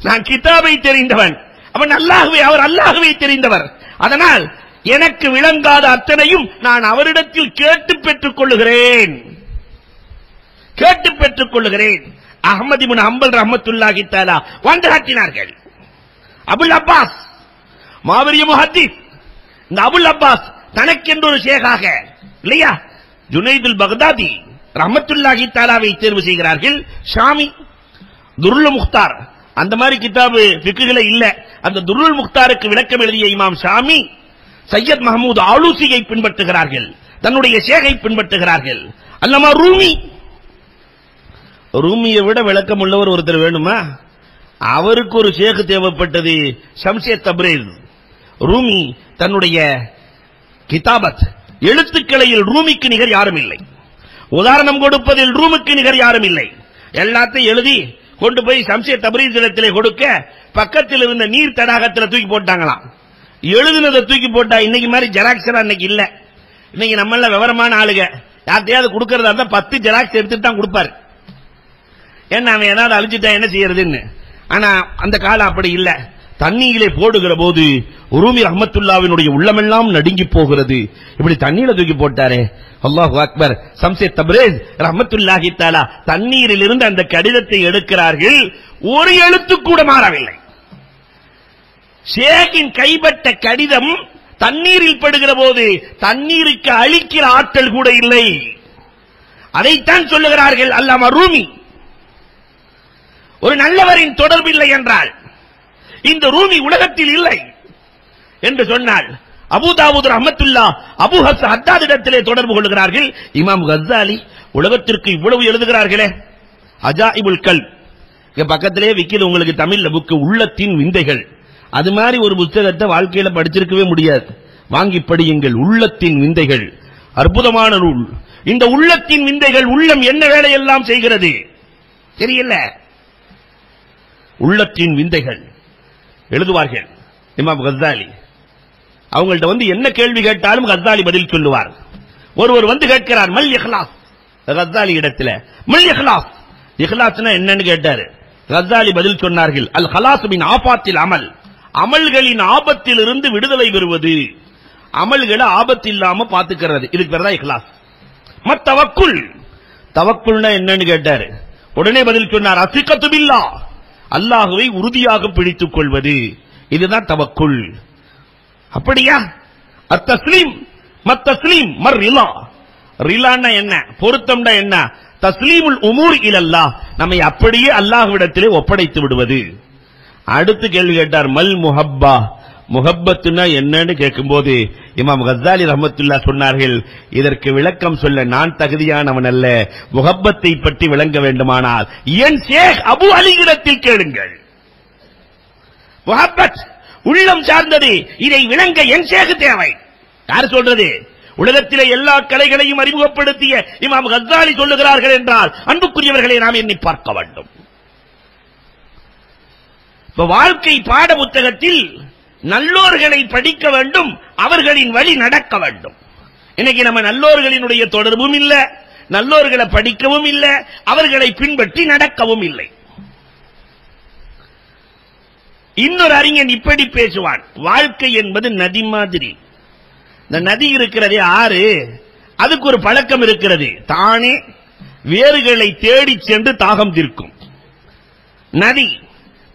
நான் கிதாபை தெரிந்தவன். அவன் அல்லாஹ்வை, அவர் அல்லாஹ்வை தெரிந்தவர். அதனால் எனக்கு விளங்காத அத்தனையும் நான் அவரிடத்தில் கேட்டு பெற்றுக் கொள்ளுகிறேன். அஹ்மது இப்னு ஹம்பல் ரஹ்மத்துல்லாஹி தஆலா வந்து காட்டினார்கள். அபுல் அப்பாஸ் மாவரிய முஹத்திஸ், இந்த அபுல் அப்பாஸ் தனக்கென்று ஒரு ஷேகாக இல்லையா ஜுனைதுல் பக்தாதி ரஹ்மத்துல்லாஹி தஆலாவை தேர்வு செய்கிறார்கள். ஷாமி துருல் முக்தார், அந்த மாதிரி கிதாபு ஃபிக்ஹ்ல இல்ல, அந்த துருல் முக்தாருக்கு விளக்கம் எழுதிய இமாம் ஷாமி சையத் மஹமூத் ஆலூசியை பின்பற்றுகிறார்கள், தன்னுடைய ஷேகை பின்பற்றுகிறார்கள். அல்லமா ரூமியை விட விளக்கம் உள்ளவர் ஒருத்தர் வேணுமா? அவருக்கு ஒரு ஷேக் தேவைப்பட்டது ஷம்ஸே தப்ரீஸ். ரூமி தன்னுடைய கிதாபத் எழுத்துக்களையில் ரூமிக்கு நிகர் யாரும் இல்லை, உதாரணம் கொடுப்பதில் ரூமுக்கு நிகர் யாரும் இல்லை. எல்லாத்தையும் எழுதி கொண்டு போய் ஷம்ஸே தப்ரீஸ் இடத்திலே கொடுக்க பக்கத்தில் இருந்த நீர் தடாகத்தில் தூக்கி போட்டாங்களாம். எழுதுனதை தூக்கி போட்டா இன்னைக்கு மாதிரி ஜெராக்ஸ் அன்னைக்கு இல்ல. இன்னைக்கு நம்மள விவரமான ஆளுங்க யார்ட்டையாவது கொடுக்கறதா இருந்தா 10 ஜெராக்ஸ் எடுத்துட்டு தான் கொடுப்பாரு. ஏன்னா அவன் ஏதாவது அழிஞ்சிட்டா என்ன செய்யறதுன்னு. ஆனா அந்த காலம் அப்படி இல்ல. தண்ணீரிலே போடுகிற போது ரூமி ரஹ்மத்துல்லாஹ்வினுடைய உள்ளமெல்லாம் நடுங்கி போகிறது. இப்படி தண்ணீரை தூக்கி போட்டாரே, அல்லாஹு அக்பர். ஷம்ஸே தப்ரீஸ் ரஹ்மத்துல்லாஹி தஆலா தண்ணீரில் இருந்து அந்த கடிதத்தை எடுக்கிறார்கள், ஒரு எழுத்து கூட மாறவில்லை. ஷேக்கின் கைப்பட்ட கடிதம் தண்ணீரில் படுகிற போது தண்ணீருக்கு அழிக்கிற ஆற்றல் கூட இல்லை. அதைத்தான் சொல்லுகிறார்கள் அல்லாமா ரூமி. ஒரு நல்லவரின் தொடர்பு இல்லை என்றால் இந்த ரூமி உலகத்தில் இல்லை என்று சொன்னால் அபூதாவூத் ரஹ்மத்துல்லாஹ் அபூ ஹஃப்ஸ் ஹத்தாதிடத்திலே தொடர்பு கொள்கிறார்கள். இமாம் கஸ்ஸாலி உலகத்திற்கு இவ்வளவு எழுதுகிறார்களே, அஜாயிபுல் கல்ப், இங்க பக்கத்திலே விக்கிது உங்களுக்கு தமிழ்ல புக்கு உள்ளத்தின் விந்தைகள். அது மாதிரி ஒரு புத்தகத்தை வாழ்க்கையில படிச்சிருக்கவே முடியாது. வாங்கி படியுங்கள். உள்ளத்தின் விந்தைகள் அற்புதமான நூல். இந்த உள்ளத்தின் விந்தைகள் உள்ளம் என்ன வேலையெல்லாம் செய்கிறது தெரியல. உள்ளத்தின் விந்தைகள் எழுதுவார்கள் இமாம் கஸ்ஸாலி. அவங்கள்ட்ட என்ன கேள்வி கேட்டாலும் கஸ்ஸாலி பதில் சொல்லுவார். ஒருவர் வந்து கேட்கிறார், மல் இஹ்லாஸ், கஸ்ஸாலி இடத்துல மல் இஹ்லாஸ், இஹ்லாஸ்னா என்னன்னு கேட்டாரு. கஸ்ஸாலி பதில் சொன்னார்கள், அல் ஹலாஸ் மின் ஆபாத்தில் அமல், அமல்களின் ஆபத்தில் இருந்து விடுதலை பெறுவது, அமல்களை ஆபத்து இல்லாம பாத்துக்கிறது, இதுக்கு பேர் தான் இஹ்லாஸ். மத்தவக்குல், தவக்குல்னா என்னன்னு கேட்டாரு. உடனே பதில் சொன்னார், அசிகத்து பில்லாஹ், அல்லாஹ்வை உறுதியாக பிடித்துக் கொள்வது, இதுதான் தவக்குல். அப்படியா? அத்தஸ்லீம் மத்தஸ்லீம் மர் ரிலா, ரிலான்னா என்ன, பொருத்தம்னா என்ன, தஸ்லீமுல் உமூர் இலல்லாஹ், நம்மை அப்படியே அல்லாஹ்விடத்திலே ஒப்படைத்து விடுவது. அடுத்து கேள்வி கேட்டார், மல் முஹப்பா, முஹப்பத்துனா என்னன்னு கேட்கும்போது இமாம் கஸ்ஸாலி ரஹ்மத்துல்லாஹ் சொன்னார்கள், இதற்கு விளக்கம் சொல்ல நான் தகுதியானவன் அல்ல, முஹப்பத்தை பற்றி விளங்க வேண்டுமானால் என் ஷேக் அபு அலியிடத்தில் கேளுங்கள். முஹப்பத் உள்ளம் சார்ந்தது, இதை விளங்க என் ஷேக் தேவை. யார் சொல்றது? உலகத்திலே எல்லா கலைகளையும் அறிமுகப்படுத்திய இமாம் கஸ்ஸாலி சொல்லுகிறார்கள் என்றால் அன்புக்குரியவர்களை நாம் எண்ணி பார்க்க வேண்டும். வாழ்க்கை பாட புத்தகத்தில் நல்லோர்களை படிக்க வேண்டும், அவர்களின் வழி நடக்க வேண்டும். இன்னைக்கு நம்ம நல்லோர்களினுடைய தொடர்பும் இல்ல, நல்லோர்களை படிக்கவும் இல்ல, அவர்களை பின்பற்றி நடக்கவும் இல்லை. இன்னொரு அறிஞன் இப்படி பேசுவான், வாழ்க்கை என்பது நதி மாதிரி. இந்த நதி இருக்கிறதே ஆறு, அதுக்கு ஒரு பழக்கம் இருக்கிறது, தானே வேர்களை தேடி சென்று தாகம் தீர்க்கும். நதி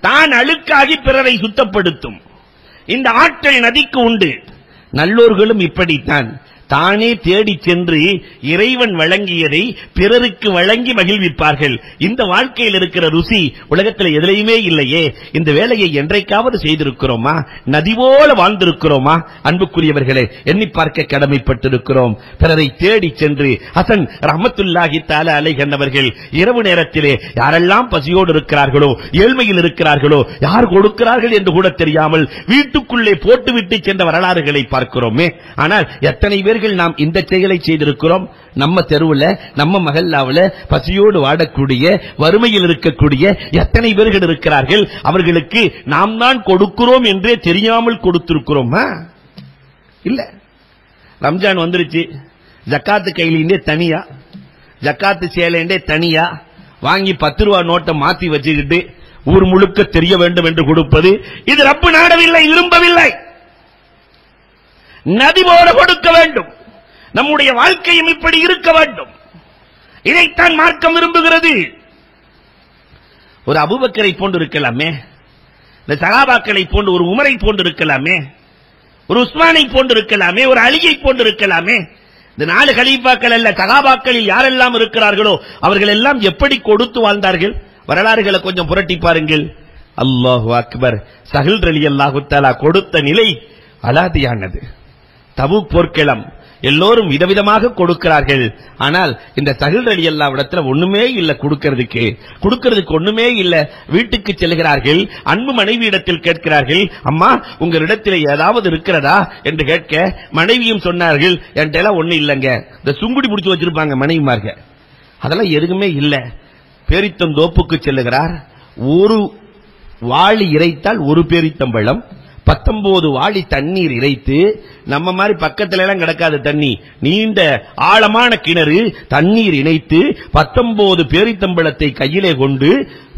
தான் அழுக்காகி பிறரை சுத்தப்படுத்தும். இந்த ஆற்றல் நதிக்கு உண்டு. நல்லோர்களும் இப்படித்தான், தானே தேடி சென்று இறைவன் வழங்கியதை பிறருக்கு வழங்கி மகிழ்விப்பார்கள். இந்த வாழ்க்கையில் இருக்கிற ருசி உலகத்தில் எதிலையுமே இல்லையே. இந்த வேலையை என்றைக்காவது செய்திருக்கிறோமா? நதி போல வாழ்ந்திருக்கிறோமா? அன்புக்குரியவர்களே, எண்ணி பார்க்க கடமைப்பட்டிருக்கிறோம். பிறரை தேடி சென்று ஹசன் ரஹ்மத்துல்லாஹி தஆலா அலைஹி அவர்கள் இரவு நேரத்திலே யாரெல்லாம் பசியோடு இருக்கிறார்களோ, ஏழ்மையில் இருக்கிறார்களோ, யார் கொடுக்கிறார்கள் என்று கூட தெரியாமல் வீட்டுக்குள்ளே போட்டுவிட்டு சென்ற வரலாறுகளை பார்க்கிறோமே. ஆனால் எத்தனை பேர்கள் நாம் இந்த செயலை செய்திருக்கிறோம்? நம்ம தெருவில், நம்ம மஹல்லாவில் பசியோடு வாடக்கூடிய, வறுமையில் இருக்கக்கூடிய எத்தனை பேர்கள் இருக்கிறார்கள்? அவர்களுக்கு நாம் தான் கொடுக்கிறோம் என்றே தெரியாமல் கொடுத்திருக்கிறோமா? இல்ல. ரம்ஜான் வந்துருச்சு, ஜக்காத்து கையிலே தனியா, ஜக்காத்து சேலைண்டே தனியா வாங்கி 10 ரூபா நோட்டை மாத்தி வச்சுக்கிட்டு ஊர் முழுக்க தெரிய வேண்டும் என்று கொடுப்பது இது ரப்பு நாடவில்லை, விரும்பவில்லை. நதி போல கொடுக்க வேண்டும். நம்முடைய வாழ்க்கையும் இப்படி இருக்க வேண்டும். இதைத்தான் மார்க்கம் விரும்புகிறது. ஒரு அபூபக்கரை போன்று இருக்கலாமே, இந்த சஹாபாக்களை போன்று ஒரு உமரை போன்று இருக்கலாமே, ஒரு உஸ்மானை போன்று இருக்கலாமே, ஒரு அலியை போன்று இருக்கலாமே. இந்த 4 கலீஃபாக்கள் அல்ல, சஹாபாக்களில் யாரெல்லாம் இருக்கிறார்களோ அவர்கள் எல்லாம் எப்படி கொடுத்து வாழ்ந்தார்கள்? வரலாறுகளை கொஞ்சம் புரட்டி பாருங்கள். அல்லாஹு அக்பர். சஹல் ரலியல்லாஹு தஆலா கொடுத்த நிலை அலாதியானது. தபூக் போர்க்களம் எல்லோரும் விதவிதமாக கொடுக்கிறார்கள். ஆனால் இந்த சஹல் ரலியல்லாஹு இடத்துல ஒண்ணுமே இல்ல, கொடுக்கிறதுக்கு ஒண்ணுமே இல்ல. வீட்டுக்கு செல்கிறார்கள், அன்பு மனைவி இடத்தில் கேட்கிறார்கள், அம்மா உங்களிடத்தில் ஏதாவது இருக்கிறதா என்று கேட்க மனைவியும் சொன்னார்கள், என்கிட்ட ஒண்ணு இல்லங்க. இந்த சுங்குடி பிடிச்சு வச்சிருப்பாங்க மனைவிமார்கள், அதெல்லாம் எதுவுமே இல்ல. பேரித்தம் தோப்புக்கு செல்லுகிறார். ஒரு வாளி இறைத்தால் ஒரு பேரித்தம்பழம், 19 வாளி தண்ணீர் இறைத்து, நம்ம மாதிரி பக்கத்துல எல்லாம் கிடக்காத தண்ணி, நீண்ட ஆழமான கிணறு, தண்ணீர் இணைத்து 19 பேரித்தம்பழத்தை கையிலே கொண்டு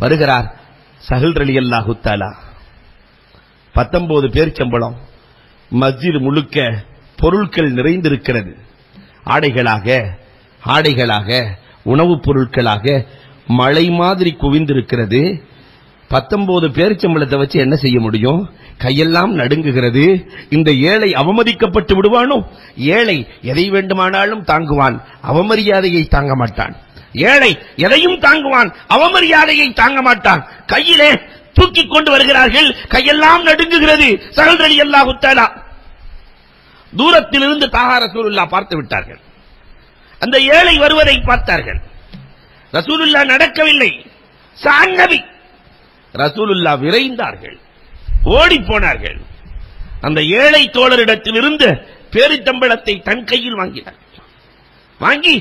வருகிறார் சஹல் ரலியல்லாஹு தஆலா. 19 பேரிச்சம்பழம். மஸ்ஜித் முழுக்க பொருட்கள் நிறைந்திருக்கிறது. ஆடைகளாக உணவுப் பொருட்களாக மழை மாதிரி குவிந்திருக்கிறது. 19 பேரிச்சம்பழத்தை வச்சு என்ன செய்ய முடியும்? கையெல்லாம் நடுங்குகிறது. இந்த ஏழை அவமதிக்கப்பட்டு விடுவானோ? ஏழை எதை வேண்டுமானாலும் தாங்குவான், அவமரியாதையை தாங்க மாட்டான். ஏழை எதையும் தாங்குவான், அவமரியாதையை தாங்க மாட்டான். கையிலே தூக்கி கொண்டு வருகிறார்கள், கையெல்லாம் நடுங்குகிறது. சஹல் ரலியல்லாஹு தஆலா தூரத்திலிருந்து தாஹா ரசூலுல்லாஹ் பார்த்து விட்டார்கள். அந்த ஏழை வருவதை பார்த்தார்கள். ரசூலுல்லாஹ் நடக்கவில்லை, சான்னபி. ரசூலுல்லாஹ் விரைந்தார்கள், ஓடி போனார்கள். அந்த ஏழை தோழரிடத்தில் இருந்து பேரித்தம்பழத்தை தன் கையில் வாங்கினார்கள். வாங்கி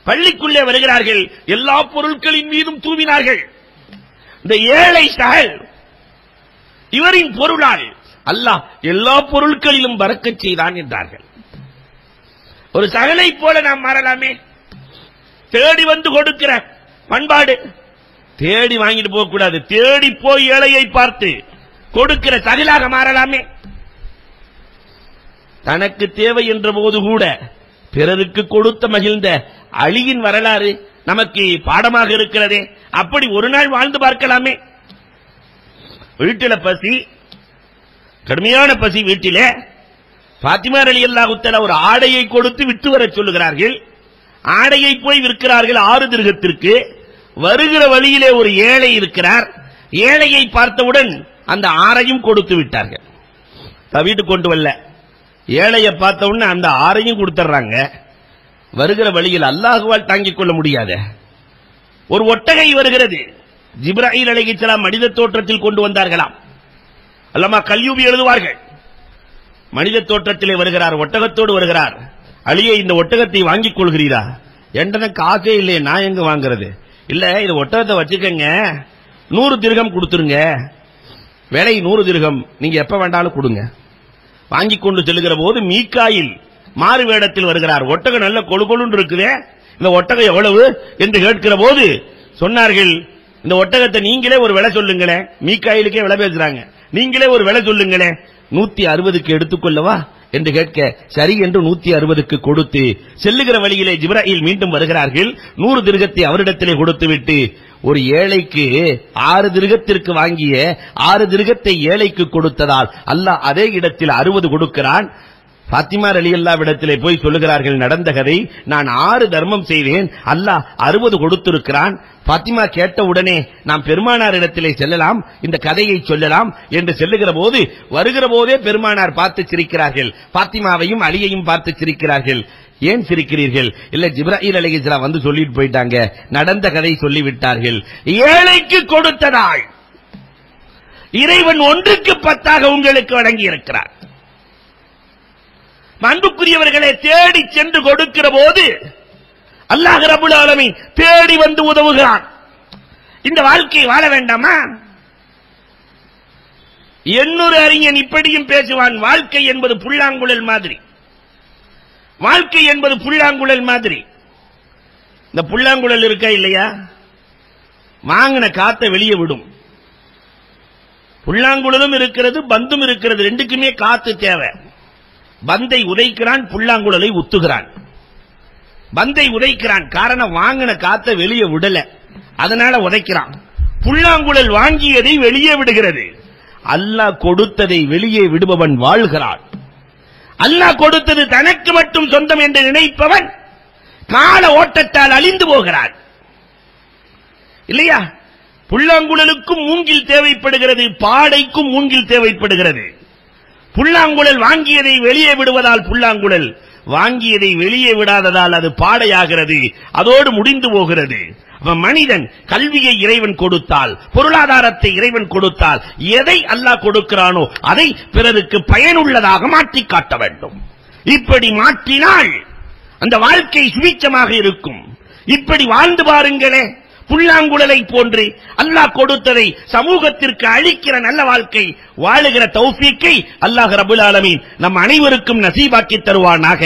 பள்ளிக்குள்ளே வருகிறார்கள், எல்லா பொருட்களின் மீதும் தூவினார்கள். இந்த ஏழை சஹல், இவரின் பொருளால் அல்லாஹ் எல்லா பொருட்களிலும் பரக்கத் செய்தான் என்றார்கள். ஒரு சஹலை போல நாம் மாறலாமே. தேடி வந்து கொடுக்கிற பண்பாடு, தேடி வாங்கிட்டு போக கூடாது, தேடி போய் ஏழையை பார்த்து கொடுக்கிற சஹலாக மாறலாமே. தனக்கு தேவை என்ற போது கூட பிறருக்கு கொடுத்த மகிழ்ந்த அலியின் வரலாறு நமக்கு பாடமாக இருக்கிறதே. அப்படி ஒரு நாள் வாழ்ந்து பார்க்கலாமே. வீட்டில பசி, கடுமையான பசி. வீட்டிலே பாத்திமா ரலியல்லாஹு தஆலா ஒரு ஆடையை கொடுத்து விட்டு வர சொல்லுகிறார்கள். ஆடையை போய் விற்கிறார்கள் 6 திர்ஹத்திற்கு. வருகிற வழியிலே ஒரு ஏழை இருக்கிறார். ஏழையை பார்த்தவுடன் அந்த 6ஐயும் கொடுத்து விட்டார்கள். வீட்டுக்கு கொண்டு வரல, ஏழையை பார்த்தவுடனே அந்த 6ஐயும் கொடுத்துறாங்க. வருகிற வழியில் அல்லாஹுவால் தாங்கிக் கொள்ள முடியாத ஒரு ஒட்டகை வருகிறது. ஜிப்ராயில் அலைஹிஸ்ஸலாம் மனித தோற்றத்தில் கொண்டு வந்தார்களாம். அல்லாமா கல்யூபி எழுதுவார்கள், மனித தோற்றத்திலே வருகிறார், ஒட்டகத்தோடு வருகிறார். அலியே, இந்த ஒட்டகத்தை வாங்கிக் கொள்கிறீரா? என்கிட்ட காசே இல்லையே, நான் எங்க வாங்குறது? இல்ல, இது ஒட்டகத்தை வச்சுக்கங்க, 100 திர்ஹம் கொடுத்துருங்க. விலை 100 திர்ஹம், நீங்க எப்ப வேண்டாலும் கொடுங்க. வாங்கி கொண்டு செல்லுகிற போது மீகாயில் மாறு வேடத்தில் வருகிறார். ஒட்டகம் நல்ல கொழுகொழுன்னு இருக்குதே, இந்த ஒட்டகம் எவ்வளவு என்று கேட்கிற போது சொன்னார்கள், இந்த ஒட்டகத்தை நீங்களே ஒரு விலை சொல்லுங்களேன். மீகாயிலுக்கே விலை பேசுறாங்க, நீங்களே ஒரு விலை சொல்லுங்களேன். 160க்கு எடுத்துக்கொள்ளவா என்று கேட்க, சரி என்று 160க்கு கொடுத்து செல்லுகிற வழியிலே ஜிப்ராயில் மீண்டும் வருகிறார்கள். 100 திர்ஹத்தை அவரிடத்திலே கொடுத்துவிட்டு, ஒரு ஏழைக்கு 6 திர்ஹத்திற்கு வாங்கிய 6 திர்ஹத்தை ஏழைக்கு கொடுத்ததால் அல்லாஹ் அதே இடத்தில் 60 கொடுக்கிறான். பாத்திமா ரலியல்லாஹு இடத்திலே போய் சொல்லுகிறார்கள் நடந்த கதை, நான் 6 தர்மம் செய்தேன், அல்லாஹ் 60 கொடுத்திருக்கிறான். பாத்திமா கேட்ட உடனே நாம் பெருமானார் இடத்திலே செல்லலாம், இந்த கதையை சொல்லலாம் என்று செல்லுகிற போது வருகிற போதே பெருமானார் பார்த்து சிரிக்கிறார்கள். பாத்திமாவையும் அலியையும் பார்த்து சிரிக்கிறார்கள். ஏன் சிரிக்கிறீர்கள்? இல்ல, ஜிப்ராயில் அலைஹிஸ்ஸலாம் வந்து சொல்லிட்டு போயிட்டாங்க, நடந்த கதை சொல்லிவிட்டார்கள். ஏழைக்கு கொடுத்ததால் இறைவன் 1க்கு 10 உங்களுக்கு வழங்கி இருக்கிறார். அன்புக்குரியவர்களே, தேடி சென்று கொடுக்கிற போது அல்லாஹ் ரப்பல் ஆலமீன் தேடி வந்து உதவுகிறான். இந்த வாழ்க்கையை வாழ வேண்டாமா? இன்னொரு அறிஞன் இப்படியும் பேசுவான், வாழ்க்கை என்பது புல்லாங்குழல் மாதிரி. வாழ்க்கை என்பது புல்லாங்குழல் மாதிரி. இந்த புல்லாங்குழல் இருக்கா இல்லையா, வாங்கின காத்தை வெளியே விடும். புல்லாங்குழலும் இருக்கிறது, பந்தும் இருக்கிறது. ரெண்டுக்குமே காத்து தேவை. பந்தை உதைக்கிறான், புல்லாங்குழலை உத்துகிறான். பந்தை உதைக்கிறான், காரணம் வாங்கின காத்த வெளியே விடல, அதனால உதைக்கிறான். புல்லாங்குழல் வாங்கியதை வெளியே விடுகிறது. அல்லாஹ் கொடுத்ததை வெளியே விடுபவன் வாழ்கிறான். அல்லாஹ் கொடுத்தது தனக்கு மட்டும் சொந்தம் என்று நினைப்பவன் கால ஓட்டத்தால் அழிந்து போகிறான். இல்லையா? புல்லாங்குழலுக்கும் மூங்கில் தேவைப்படுகிறது, பாடைக்கும் மூங்கில் தேவைப்படுகிறது. புல்லாங்குழல் வாங்கியதை வெளியே விடுவதால் புல்லாங்குழல், வாங்கியதை வெளியே விடாததால் அது பாடையாகிறது, அதோடு முடிந்து போகிறது. மனிதன் கல்வியை இறைவன் கொடுத்தால், பொருளாதாரத்தை இறைவன் கொடுத்தால், எதை அல்லாஹ் கொடுக்கிறானோ அதை பிறருக்கு பயனுள்ளதாக மாற்றி காட்ட வேண்டும். இப்படி மாற்றினால் அந்த வாழ்க்கை சுபிட்சமாக இருக்கும். இப்படி வாழ்ந்து பாருங்களே. புல்லாங்குழலை போன்று அல்லாஹ் கொடுத்ததை சமூகத்திற்கு அளிக்கிற நல்ல வாழ்க்கை வாழுகிற தௌஃபீக்கை அல்லாஹ் ரப்பல் ஆலமீன் நம் அனைவருக்கும் நசீபாக்கி தருவானாக.